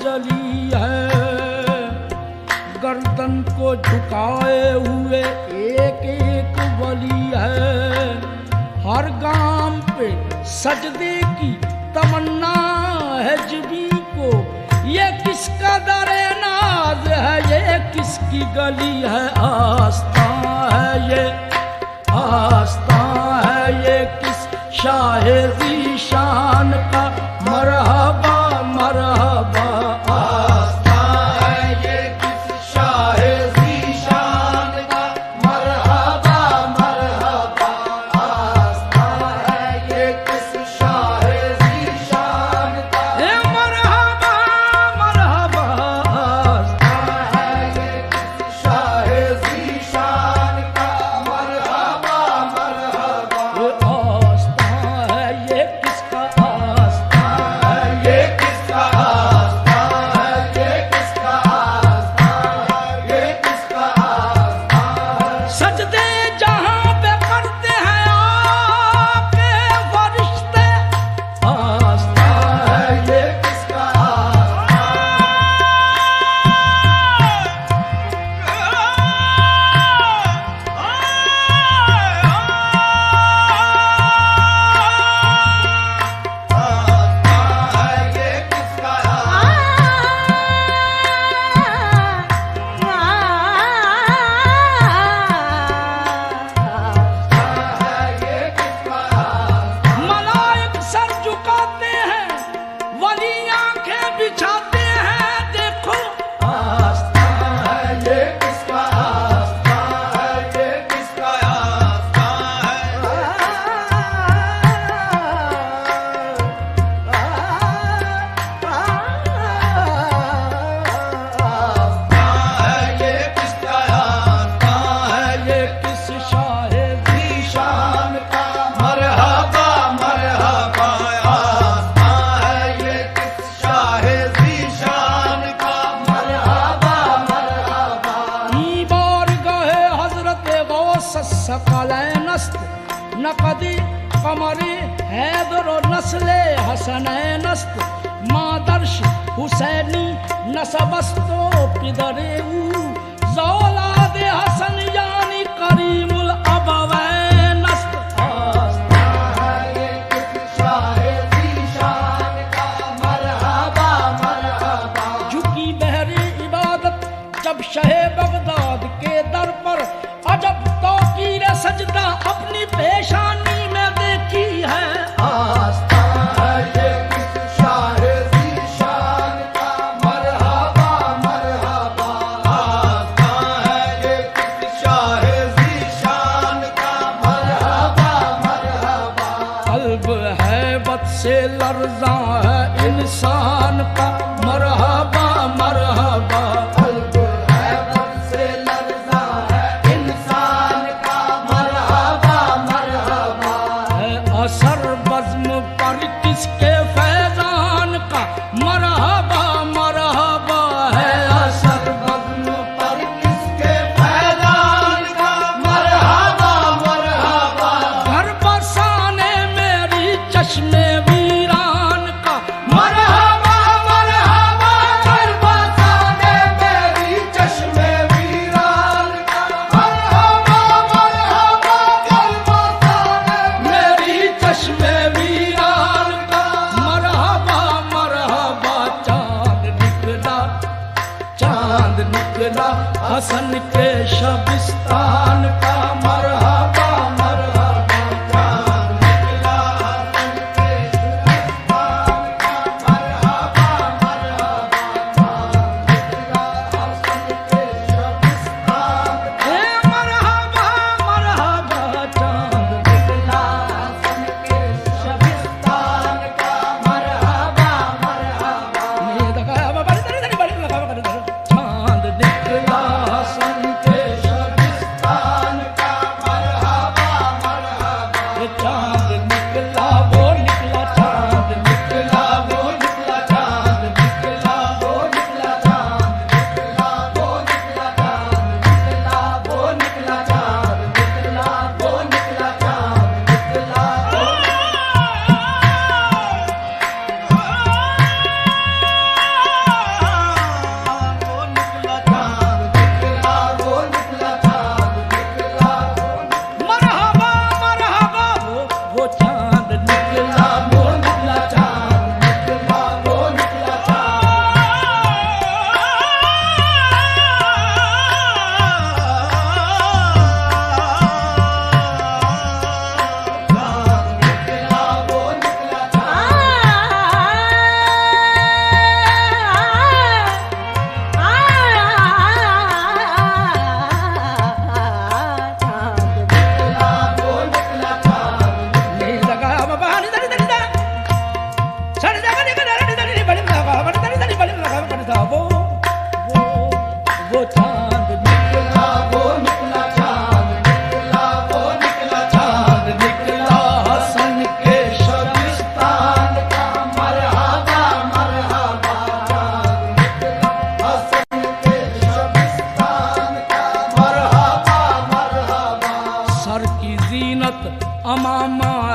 जली है। गर्दन को झुकाए हुए एक एक वली है। हर गाम पे सजदे की तमन्ना है जिबी को। ये किसका दरे नाज है, ये किसकी गली है। आस्था है ये, आस्था है ये किस शाहे ज़ीशान का। मरहबा मरहबा, आस्था है ये किस शाहे ज़ीशान का। मरहबा मरहबा, आस्था है ये किस शाहे ज़ीशान का। मरहबा मरहबा, आस्था है ये किस शाहे ज़ीशान का। मरहबा मरहबा, आस्था है ये किसका। आस्था है ये किसका। आस्था है ये किसका। आस्था है ये किसका। आस्था है। सजदे जहां पे करते हैं आपके फरिश्ते। आस्था है ये किसका। मलाइक सर झुकाते हैं, वली आंखें बिछाते हैं। देखो आस्था है ये किसका। आस्था है ये किसका। आस्था है ये किसका। आस्था है ये किस शाहे ज़ीशान का। मरहबा मरहबा, आस्था है ये किस शाहे ज़ीशान का। मरहबा मरहबा। ई बारगाहे हज़रत गौस सकलैनस्त नक़दी कमरी हैदर नस्ले हसनैनस्त। मादर्श हुसैनी नसबस्तो पिदरे ऊ। ज़ौलाद हसन यानी करीमुल अबवैनस्त। आस्था है ये किस शाहे ज़ीशान का। मरहबा मरहबा। झुकी बहरी इबादत जब शहे बगदाद के दर पर। अजब तौकीर सजदा अपनी पेशानी में देखी है। आस्था है ये किस शाहे ज़ीशान का। मरहबा मरहबा, आस्था है ये किस शाहे ज़ीशान का। मरहबा मरहबा। कल्ब हैबत से लर्ज़ां है इंसान का। मरहबा मरहबा। कल्ब हैबत से लर्ज़ां है इंसान का। मरहबा मरहबा। है असर बज़्म पर किसके फैज़ान का। मरहबा मरहबा। है असर बज़्म पर किसके फैज़ान का। मरहबा मरहबा। घर बसाने मेरी चश्मे वीरान का। मरहबा मरहबा। घर बसाने मेरी चश्मे वीरान का। मरहबा मरहबा। घर बसाने मेरी चश्मे वीरान का। मरहबा मरहबा। चांद निकला हसन के शबिस्तान का। मरहबा मरहबा। चांद निकला हसन के शबिस्तान का। मरहबा मरहबा। चांद निकला हसन के शबिस्तान का। मरहबा मरहबा। चांद निकला हसन के शबिस्तान का। मरहबा मरहबा। चांद निकला हसन के शबिस्तान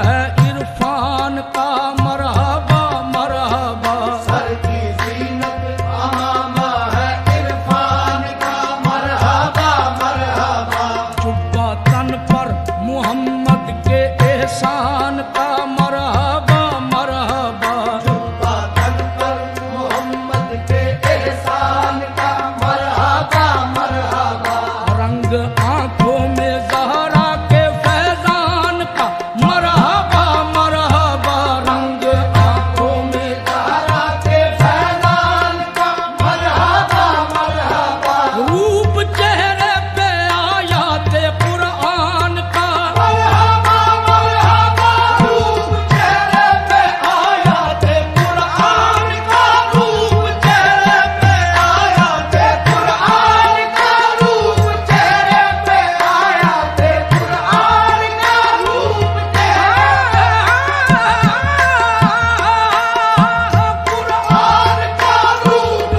है इरफान का मरहबा मरहबा। सर की जीनत अमामा है इरफान का मरहबा मरहबा। जुब्बा तन पर मोहम्मद के एहसान का मरहबा मरहबा। जुब्बा तन पर मोहम्मद के एहसान का मरहबा मरहबा। रंग आंखों में ज़हरा के फैजान का मरहबा मरहबा। रंग आंखों में ज़हरा के फैज़ान का मरहबा मरहबा। रूप चेहरे पे आयात कुरान का मरहबा मरहबा। रूप चेहरे पे आयात कुरान का। रूप चेहरे पे आयात कुरान का। रूप चेहरे पे आयात कुरान का। रूप कुरान का रूप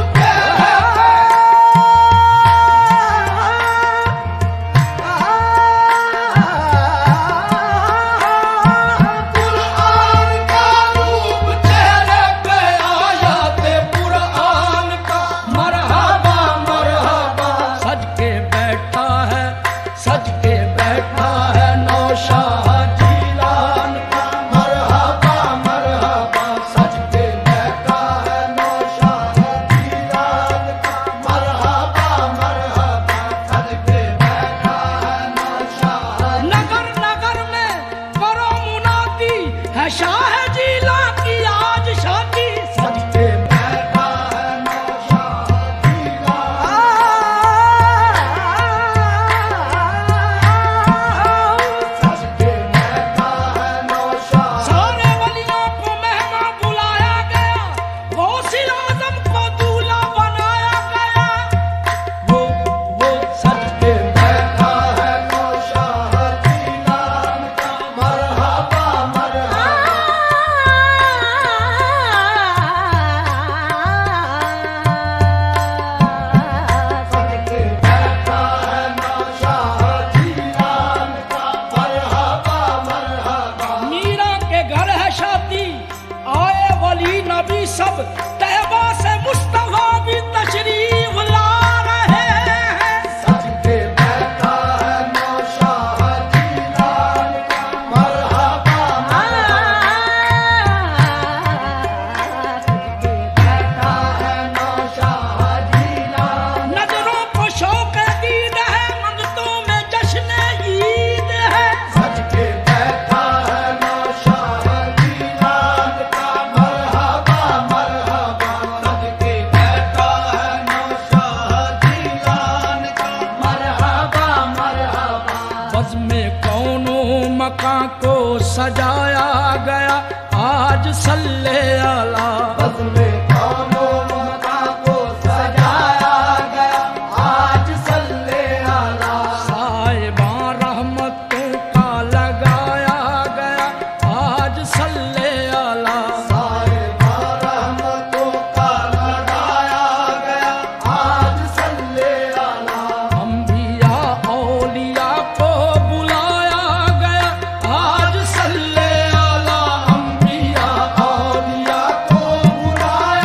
कुरान का रूप चेहरे पे आयात कुरान का मरहबा मरहबा। सज के बैठा है नौशाह जीलान का मरहबा मरहबा। सज के बैठा है नौशाह जीलान का। मरहबा मरहबा। सज के बैठा है नौशाह। नगर नगर में करो मुनादी है शाह जीला की आज शादी। सज के बैठा है नौशाह जीलान। सज के बैठा है नौशाह। सारे वलियों को मेहमान बुलाया गया, गौसिल आज़म को दूल्हा बनाया गया। वो सज के बैठा है नौशाह जीलान का। मरहबा मरहबा। सज के बैठा है नौशाह जीलान का। मरहबा मरहबा। मीरा के घर है शादी, आए वली नबी सब, तैबा से मुस्तफा भी तशरीफ ला रहे हैं। सज के बैठा है नौशाह जीलान का। मरहबा बैठा है नौशाह जीलान। नजरों को शौक दीद है, मंगतों में जश्न ईद है। सज के बैठा है नौशाह जीलान का। मरहबा मरहबा। सज के बैठा है नौशाह जीलान का। मरहबा मरहबा। बज़ में कौनो मकां को सजाया गया, आज सल्ले अला। बज़ में कौनो मका को सजाया गया, आज सल्ले अला। साहिबां रहमतों का लगाया गया, आज सल्ले अला। साहिबा रहमतों का लगाया गया, आज सल्ले अला। अंबिया औलिया को बुलाया गया, आज सल्ले अला। अंबिया औलिया को बुलाया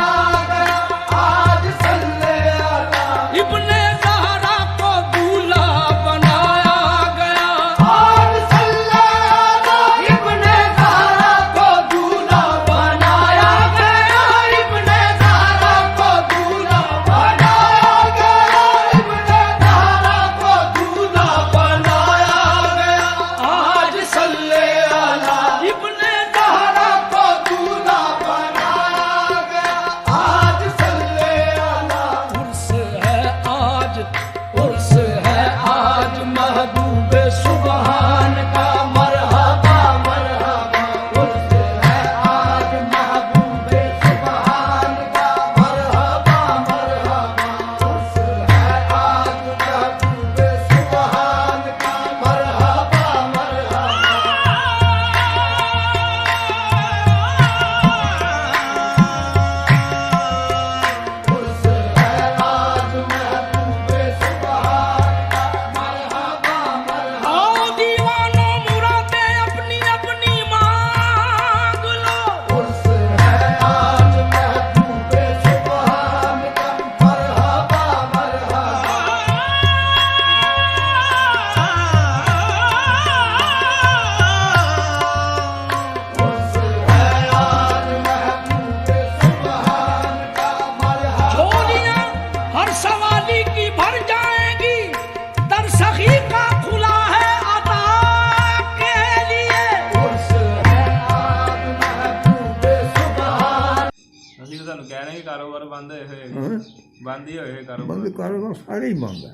ਹੀ ਕਾਰੋਬਾਰ ਬੰਦ ਹੋਏ ਹੋਏ ਹੈਂ? ਬੰਦ ਹੀ ਹੋਏ ਹੋਏ ਕਾਰੋਬਾਰ ਬੰਦ ਕਾਰੋਬਾਰ ਸਾਰੇ ਹੀ ਬੰਦ ਹੈ,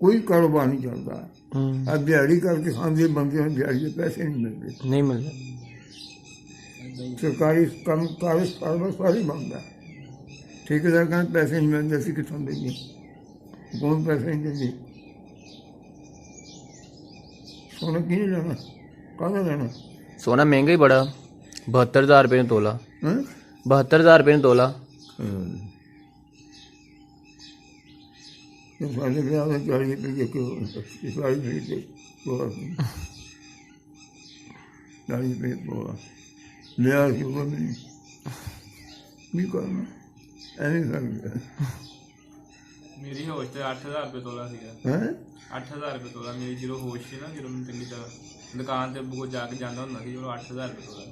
ਕੋਈ ਕਾਰੋਬਾਰ ਨਹੀਂ ਚੱਲਦਾ। ਆ ਦਿਹਾੜੀ ਕਰਕੇ ਖਾਂਦੇ ਬੰਦੇ ਨੂੰ ਦਿਹਾੜੀ ਦੇ ਪੈਸੇ ਨਹੀਂ ਮਿਲਦੇ, ਨਹੀਂ ਮਿਲਦਾ। ਸਰਕਾਰੀ ਕੰਮ ਕਾਰਜ ਕਾਰੋਬਾਰ ਸਾਰੇ ਬੰਦ ਹੈ। ਠੇਕੇਦਾਰ ਕਹਿੰਦੇ ਪੈਸੇ ਨਹੀਂ ਮਿਲਦੇ, ਅਸੀਂ ਕਿੱਥੋਂ ਦੇਈਏ, ਕੌਣ ਪੈਸੇ ਨਹੀਂ ਦਿੰਦੇ। ਸੋਨਾ ਕਿਹਨੇ ਲੈਣਾ, ਕਾਹਦਾ ਲੈਣਾ? ਸੋਨਾ ਮਹਿੰਗਾ ਹੀ ਬੜਾ, 72,000 ਰੁਪਏ ਨੂੰ ਤੋਲਾ। ਹੈਂ? 72,000 ਰੁਪਏ ਨੂੰ ਤੋਲਾ। ਤੇ ਸਾਡੇ ਵਿਆਹ ਦਾ 40 ਰੁਪਏ ਕਿਉਂ, 40 ਰੁਪਏ ਤੋਲਾ, 40 ਰੁਪਏ ਤੋਲਾ ਲਿਆ ਸੀ ਉਹ ਨਹੀਂ, ਕੀ ਕਰਨਾ, ਐਵੇਂ ਕਰ ਗਿਆ। ਮੇਰੀ ਹੋਸ਼ ਤੇ 8,000 ਰੁਪਏ ਤੋਲਾ ਸੀਗਾ। ਹੈਂ? 8,000 ਰੁਪਏ ਤੋਲਾ ਮੇਰੀ ਜਦੋਂ ਹੋਸ਼ ਸੀ ਨਾ, ਜਦੋਂ ਮੈਨੂੰ ਚੰਗੀ ਤਰ੍ਹਾਂ ਦੁਕਾਨ ਤੇ ਕੋ ਜਾ ਕੇ ਜਾਂਦਾ ਹੁੰਦਾ ਸੀ, ਜਦੋਂ 8,000 ਰੁਪਏ ਤੋਲਾ।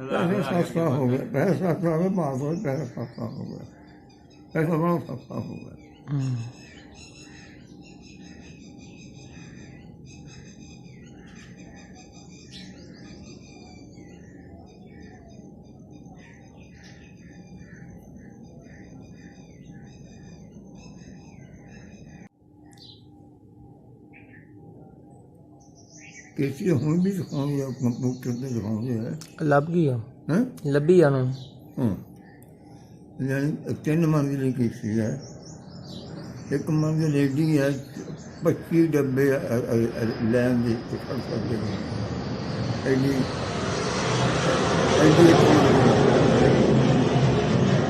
पैसे सस्ता हो गया, पैसा सस्ता हो गया, बात हो पैसा सस्ता हो गया, पैसा बड़ा सस्ता हो गया। किसी ਹੁਣ ਵੀ ਦਿਖਾਉਂਦੇ ਆ, ਕੰਪਿਊਟਰ ਤੇ ਦਿਖਾਉਂਦੇ ਆ। ਲੱਭ ਗਈ ਆ, ਹੈਂ? ਲੱਭੀ ਆ ਉਹਨੂੰ। ਯਾਨੀ 3 ਮੰਜ਼ਿਲ ਕੀਤੀ ਹੈ, ਇੱਕ ਮੰਜ਼ਿਲ ਲੇਡੀ ਹੈ, 25 ਡੱਬੇ ਲੈਣ ਦੇ ਕਰ ਸਕਦੇ ਹੋ। ਐਡੀ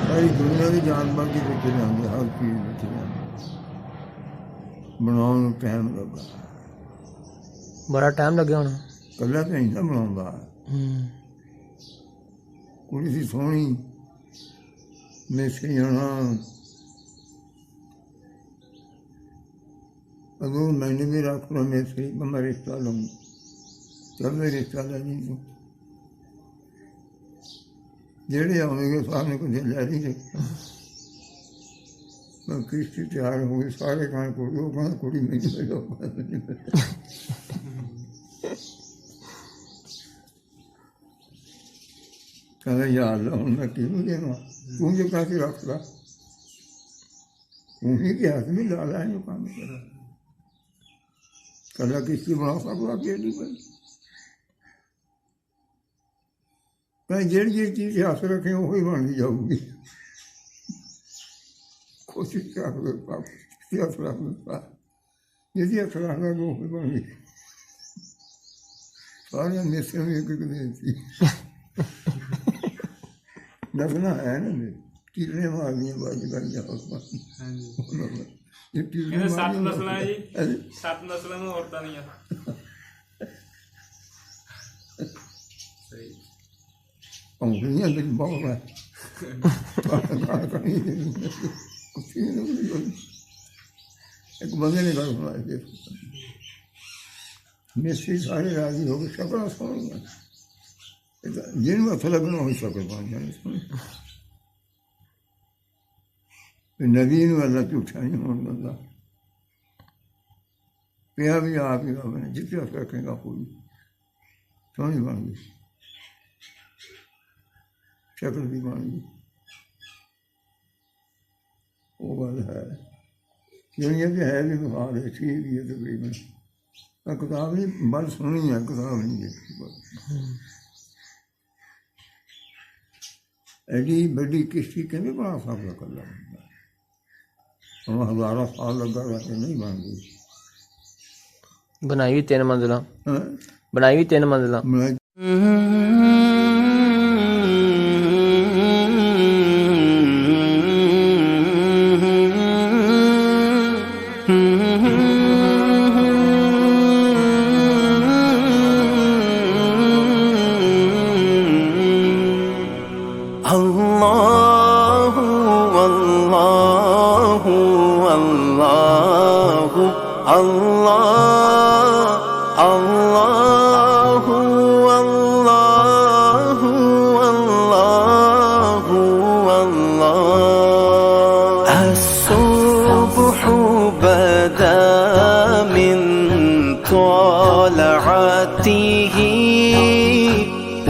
ਸਾਰੀ ਦੁਨੀਆ ਦੀ ਜਾਨਵਰ ਦੇ ਵਿੱਚ ਜਾਂਦੇ, ਹਰ ਚੀਜ਼ ਵਿੱਚ ਜਾਂਦੇ। ਬਣਾਉਣ ਨੂੰ ਟਾਈਮ ਲੱਗਾ, ਬੜਾ ਟਾਈਮ ਲੱਗਿਆ ਹੁਣ। ਇਕੱਲਾ ਤਾਂ ਨਹੀਂ ਨਾ ਬਣਾਉਂਦਾ। ਕੁੜੀ ਸੀ ਸੋਹਣੀ, ਮਿਸਰੀ ਹੋਣਾ, ਅਗੋ ਮੈਨੇ ਵੀ ਰੱਖ ਲਓ ਮਿਸਰੀ, ਮੈਂ ਰਿਸ਼ਤਾ ਲਊਂ, ਚੱਲ ਮੈਂ ਰਿਸ਼ਤਾ ਲੈ ਜੀ ਤੂੰ, ਜਿਹੜੇ ਆਉਣਗੇ ਸਾਹਮਣੇ ਕੁਝ ਲੈ ਰਹੀ। ਮੈਂ ਕਿਸ਼ਤੀ ਤਿਆਰ ਹੋ ਗਈ, ਸਾਰੇ ਕਹਿਣ ਕੁੜੀ, ਉਹ ਕਹਿੰਦਾ ਕੁੜੀ ਮੈਨੂੰ ਮਿਲੋ। ਕਹਿੰਦਾ ਯਾਰ ਹੁਣ ਮੈਂ ਕਿਹਨੂੰ ਦੇਵਾਂ, ਤੂੰ ਜੋ ਕਾਹਤੇ ਰੱਖ ਲਾ, ਤੂੰ ਹੀ ਕਿਹਾ ਸੀ ਲਾ ਲਾ ਇਹਨੂੰ ਕੰਮ ਕਰ। ਕਹਿੰਦਾ ਕਿਸ਼ਤੀ ਬਣਾ ਸਕਦਾ ਕਿ ਨਹੀਂ ਭਾਈ, ਕਹਿੰਦਾ ਜਿਹੜੀ ਚੀਜ਼ ਹੱਥ ਰੱਖੇ ਉਹ ਹੀ ਬਣਦੀ ਜਾਊਗੀ। ਕੋਸ਼ਿਸ਼ ਕਰ ਹੱਥ ਰੱਖ ਦਿੱਤਾ, ਜਿਹਦੀ ਹੱਥ ਰੱਖਦਾ ਉਹ ਹੀ ਬਣ ਗਈ। ਸਾਰੀਆਂ ਮਿਸਰਾਂ ਵੀ ਇੱਕ ਦੇ ਸੀ। ਦੱਸਣਾ ਹੈ ਨਾ, ਕੀੜੇ ਮਾਰਦੀਆਂ ਬਾਜੀ ਕਰੀਆਂ ਇਹ ਕੀੜੇ 7 ਨਸਲਾਂ ਜੀ, 7 ਨਸਲਾਂ ਨੂੰ ਔਰਤਾਂ ਦੀਆਂ। ਸਹੀ ਪੰਗੜੀਆਂ ਵਿੱਚ ਬਹੁਤ ਹੈ। ਇੱਕ ਬੰਦੇ ਨੇ ਗੱਲ ਸੁਣਾਈ, ਮਿਸਰੀ ਸਾਰੇ ਰਾਜੀ ਹੋ ਗਏ, ਸ਼ਕਲਾਂ ਸੋਹਣੀਆਂ, ਜਿਹਨੂੰ ਹੱਥ ਲੱਗਣਾ ਹੋਈ ਸ਼ਕਲ ਬਣ ਜਾਣੀ ਸੋਹਣੀ। ਨਬੀ ਨੂੰ ਅੱਲਾ ਝੂਠਾ ਨਹੀਂ ਹੋਣ ਦਿੰਦਾ, ਪਿਆ ਵੀ ਆਪ ਹੀ ਰੱਬ ਨੇ ਜਿੱਥੇ ਹੱਥ ਰੱਖੇਗਾ ਕੋਈ ਸੋਹਣੀ ਬਣ ਗਈ, ਸ਼ਕਲ ਵੀ ਬਣ ਗਈ। ਉਹ ਗੱਲ ਹੈ, ਦੁਨੀਆ ਤੇ ਹੈ ਵੀ ਬੁਖਾਰ ਹੈ, ਠੀਕ ਵੀ ਹੈ ਤਕਰੀਬਨ। ਮੈਂ ਕਿਤਾਬ ਨਹੀਂ ਬਲ ਸੁਣੀ ਹੈ, ਕਿਤਾਬ ਨਹੀਂ ਦੇਖੀ। ਐਡੀ ਵੱਡੀ ਕਿਸ਼ਤੀ ਕਿਵੇਂ ਬਣਾ ਸਕਦਾ ਇਕੱਲਾ ਬੰਦਾ? ਹੁਣ ਹਜ਼ਾਰਾਂ ਸਾਲ ਲੱਗਾ ਰਹੇ, ਨਹੀਂ ਬਣ ਗਈ। ਬਣਾਈ ਵੀ 3 ਮੰਜ਼ਿਲਾਂ, ਹੈਂ? ਬਣਾਈ ਵੀ 3 ਮੰਜ਼ਿਲਾਂ। ਮੈਂ